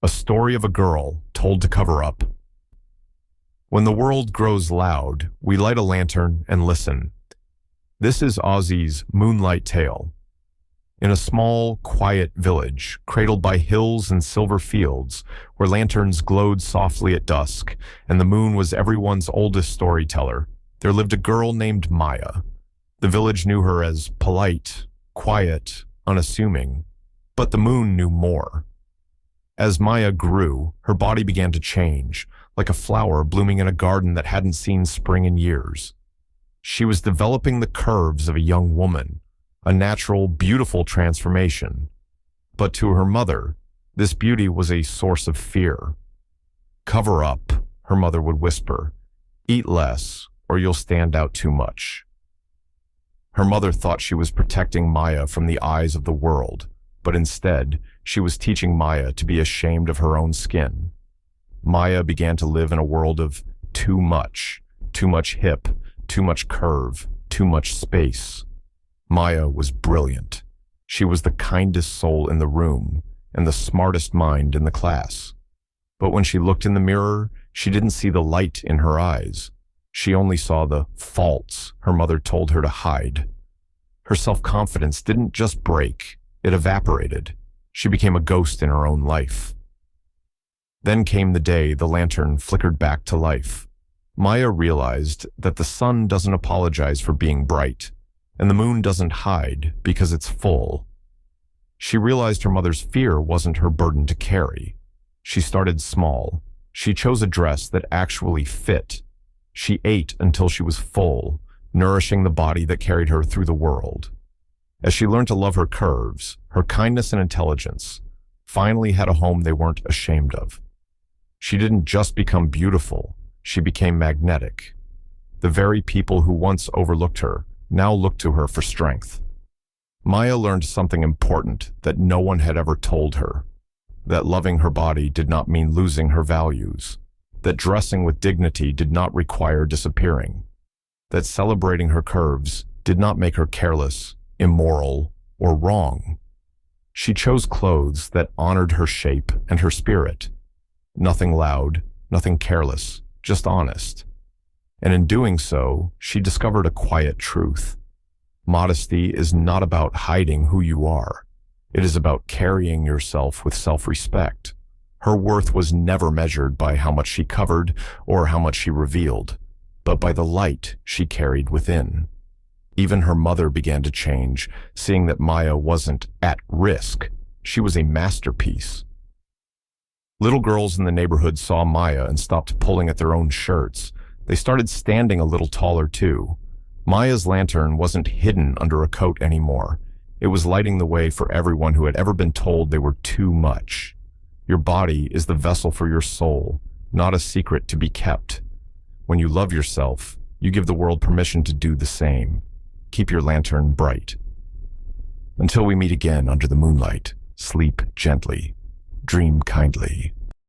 A story of a girl told to cover up. When the world grows loud, we light a lantern and listen. This is Ozzy's Moonlight tale. In a small, quiet village, cradled by hills and silver fields, where lanterns glowed softly at dusk, and the moon was everyone's oldest storyteller, there lived a girl named Maya. The village knew her as polite, quiet, unassuming, but the moon knew more. As Maya grew, her body began to change, like a flower blooming in a garden that hadn't seen spring in years. She was developing the curves of a young woman, a natural, beautiful transformation. But to her mother, this beauty was a source of fear. "Cover up," her mother would whisper. "Eat less, or you'll stand out too much." Her mother thought she was protecting Maya from the eyes of the world, but instead, she was teaching Maya to be ashamed of her own skin. Maya began to live in a world of too much hip, too much curve, too much space. Maya was brilliant. She was the kindest soul in the room and the smartest mind in the class. But when she looked in the mirror, she didn't see the light in her eyes. She only saw the faults her mother told her to hide. Her self-confidence didn't just break, it evaporated. She became a ghost in her own life. Then came the day the lantern flickered back to life. Maya realized that the sun doesn't apologize for being bright, and the moon doesn't hide because it's full. She realized her mother's fear wasn't her burden to carry. She started small. She chose a dress that actually fit. She ate until she was full, nourishing the body that carried her through the world. As she learned to love her curves, her kindness and intelligence finally had a home they weren't ashamed of. She didn't just become beautiful, she became magnetic. The very people who once overlooked her now looked to her for strength. Maya learned something important that no one had ever told her, that loving her body did not mean losing her values, that dressing with dignity did not require disappearing, that celebrating her curves did not make her careless, immoral, or wrong. She chose clothes that honored her shape and her spirit. Nothing loud, nothing careless, just honest. And in doing so, she discovered a quiet truth. Modesty is not about hiding who you are. It is about carrying yourself with self-respect. Her worth was never measured by how much she covered or how much she revealed, but by the light she carried within. Even her mother began to change, seeing that Maya wasn't at risk. She was a masterpiece. Little girls in the neighborhood saw Maya and stopped pulling at their own shirts. They started standing a little taller too. Maya's lantern wasn't hidden under a coat anymore. It was lighting the way for everyone who had ever been told they were too much. Your body is the vessel for your soul, not a secret to be kept. When you love yourself, you give the world permission to do the same. Keep your lantern bright. Until we meet again under the moonlight, sleep gently, dream kindly.